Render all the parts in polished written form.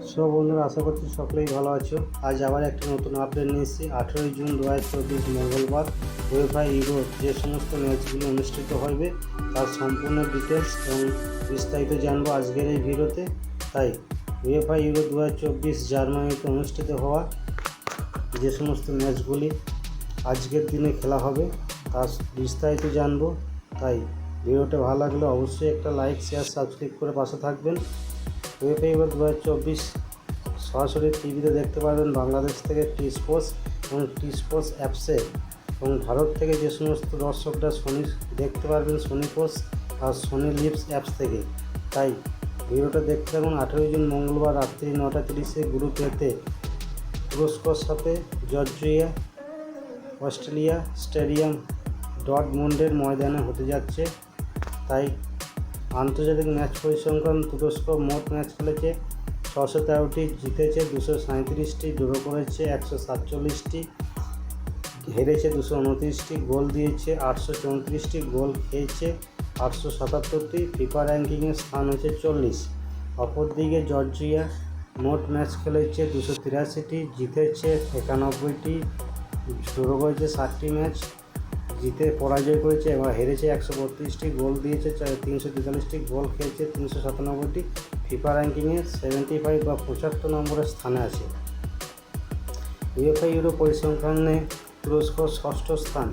So বন্ধুরা, আশা করছি সকলেই ভালো আছো। আজ আবার একটা নতুন আপডেট নিয়ে এসেছি। 18 জুন 2024 মঙ্গলবার উয়েফা ইউরো যে সমস্ত ম্যাচগুলি অনুষ্ঠিত হবে তার সম্পূর্ণ ডিটেলস এবং বিস্তারিত জানবো আজকের এই ভিডিওতে। তাই উয়েফা ইউরো 2024 জার্মানিতে অনুষ্ঠিত হওয়া যে সমস্ত ম্যাচগুলি আজকের দিনে খেলা হবে তার বিস্তারিত জানবো। তাই ভিডিওটা ভালো লাগলে অবশ্যই একটা লাইক, শেয়ার, সাবস্ক্রাইব করে পাশে থাকবেন। উয়েফা ইউরো 2024 সরাসরি টিভিতে দেখতে পারবেন বাংলাদেশ থেকে টি স্পোর্টস এবং টি স্পোর্টস অ্যাপসে, এবং ভারত থেকে যে সমস্ত দর্শকরা সোনি দেখতে পারবেন সোনি পোস্ট আর সোনি লিভস অ্যাপস থেকে। তাই ভিডিওটা দেখতে থাকুন। 18 জুন মঙ্গলবার রাত্রি 9:30 গ্রুপ এতে তুরস্কর সাথে জর্জিয়া অস্ট্রেলিয়া স্টেডিয়াম ডর্টমুন্ডের ময়দানে হতে যাচ্ছে। তাই আন্তর্জাতিক ম্যাচ পরিসংখ্যান: তুরস্ক মোট ম্যাচ খেলেছে 613টি, জিতেছে 237টি, ড্র করেছে 147টি, হেরেছে 229টি, গোল দিয়েছে 834টি, গোল খেয়েছে 877টি। ফিফা র্যাঙ্কিংয়ের স্থান হচ্ছে 40। অপরদিকে জর্জিয়া মোট ম্যাচ খেলেছে 283টি, জিতেছে 91টি, ড্র করেছে 60টি ম্যাচ, পরাজয় করেছে এবং হেরেছে 132টি, গোল দিয়েছে 343টি, গোল খেয়েছে 397টি। ফিফা র্যাঙ্কিংয়ে 75 বা 75 নম্বরের স্থানে আছে। উয়েফা ইউরো পরিসংখ্যানে তুরস্ক ষষ্ঠ স্থান,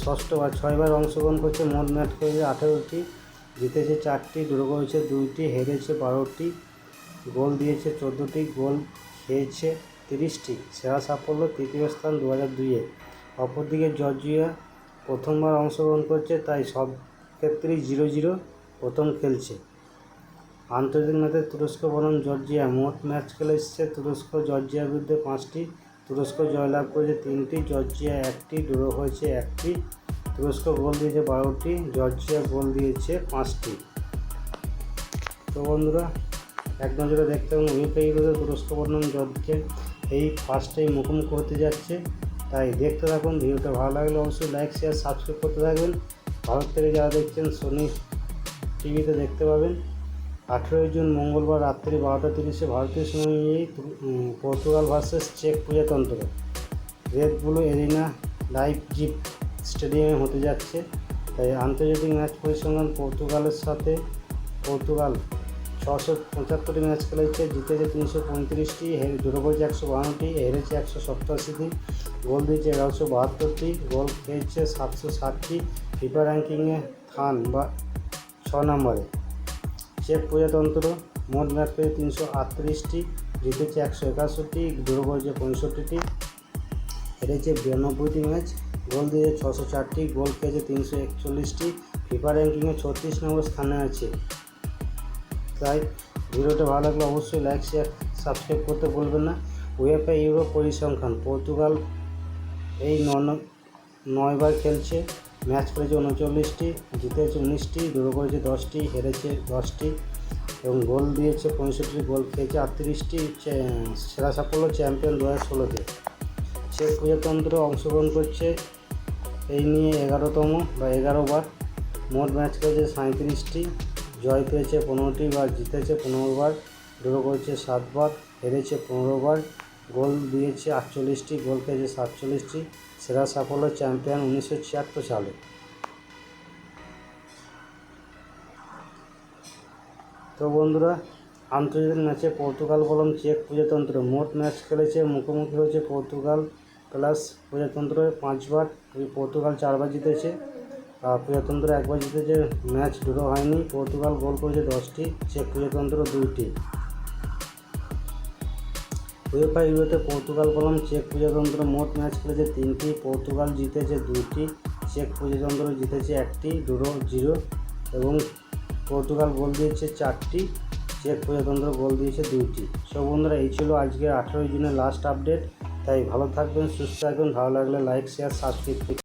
ষষ্ঠ বা 6বার অংশগ্রহণ করছে। মোট ম্যাচ খেলেছে 18টি, জিতেছে 4টি, ড্র করেছে 2টি, হেরেছে 12টি, গোল দিয়েছে 14টি, গোল খেয়েছে 30টি। সেরা সাফল্য তৃতীয় স্থান 2002-এ। অপরদিকে জর্জিয়া প্রথমবার অংশগ্রহণ করছে, তাই সব ক্ষেত্রেই 0-0 প্রথম খেলছে। আন্তর্জাতিক ম্যাচে তুরস্ক বনাম জর্জিয়া মোট ম্যাচ খেলে এসেছে তুরস্ক জর্জিয়ার বিরুদ্ধে 5টি, তুরস্ক জয়লাভ করেছে 3টি, জর্জিয়া 1টি, ড্র হয়েছে 1টি। তুরস্ক গোল দিয়েছে 12টি, জর্জিয়া গোল দিয়েছে 5টি। তো বন্ধুরা, এক নজরে দেখতে হবে উয়েফা ইউরোতে তুরস্ক বনাম জর্জিয়া এই ফার্স্টেই মুখোমুখি হতে যাচ্ছে। তাই দেখতে থাকুন। ভিডিওটা ভালো লাগলে অবশ্যই লাইক, শেয়ার, সাবস্ক্রাইব করতে থাকবেন। ভারত থেকে যারা দেখছেন সোনি টিভিতে দেখতে পাবেন। 18 জুন মঙ্গলবার রাত্রি 12:30 ভারতীয় সময় অনুযায়ী পর্তুগাল ভার্সেস চেক প্রজাতন্ত্র রেড বুল এরিনা লাইপজিগ স্টেডিয়ামে হতে যাচ্ছে। তাই আন্তর্জাতিক ম্যাচ পরিসংখ্যান: পর্তুগালের সাথে পর্তুগাল 675টি ম্যাচ খেলেছে, জিতেছে 335টি, ড্র করেছে 152টি, হেরেছে 187টি, গোল দিয়েছে 1172টি, গোল খেয়েছে 760টি। ফিফা র্যাঙ্কিংয়ে স্থান বা 6 নম্বরে। চেক প্রজাতন্ত্র মোট ম্যাচ খেলেছে 338টি, জিতেছে 161টি, ড্র করেছে 65টি, হেরেছে 92টি ম্যাচ, গোল দিয়েছে 604টি, গোল খেয়েছে 341টি। ফিফা র্যাঙ্কিংয়ে 36 নম্বর স্থানে আছে। তাই ভিডিওটা ভালো লাগলে অবশ্যই লাইক, শেয়ার, সাবস্ক্রাইব করতে ভুলবেন না। উয়েফা ইউরো পরিসংখ্যান: পর্তুগাল এই 9বার খেলছে, ম্যাচ খেলেছে 39টি, জিতেছে 19টি, ড্র করেছে 10টি, হেরেছে 10টি এবং গোল দিয়েছে 65টি, গোল খেয়েছে 38টি। সেরা সাফল্য চ্যাম্পিয়ন 2016-তে। চেক প্রজাতন্ত্র অংশগ্রহণ করছে এই নিয়ে 11তম বা 11বার। মোট ম্যাচ খেলেছে 37টি, জয় পেয়েছে 15টি বার, জিতেছে 15বার, ড্র করেছে 7বার, হেরেছে 15বার, গোল দিয়েছে 48টি, গোল খেয়েছে 47টি। সেরা সাফল্য চ্যাম্পিয়ন 1976 সালে। তো বন্ধুরা, আন্তর্জাতিক ম্যাচে পর্তুগাল বনাম চেক প্রজাতন্ত্র মোট ম্যাচ খেলেছে, মুখোমুখি হয়েছে পর্তুগাল প্লাস প্রজাতন্ত্র 5বার। পর্তুগাল 4বার জিতেছে আর প্রজাতন্ত্র 1বার জিতেছে। ম্যাচ ড্র হয়নি। পর্তুগাল গোল করেছে 10টি, চেক প্রজাতন্ত্র 2টি। উয়েফা ইউরোতে পর্তুগাল বনাম চেক প্রজাতন্ত্র মোট ম্যাচ খেলেছে 3টি, পর্তুগাল জিতেছে 2টি, চেক প্রজাতন্ত্র জিতেছে 1টি, ড্র 0 এবং পর্তুগাল গোল দিয়েছে 4টি, চেক প্রজাতন্ত্র গোল দিয়েছে 2টি। সব বন্ধুরা, এই ছিল আজকে 18 জুনের লাস্ট আপডেট। তাই ভালো থাকবেন, সুস্থ থাকবেন। ভালো লাগলে লাইক, শেয়ার, সাবস্ক্রাইব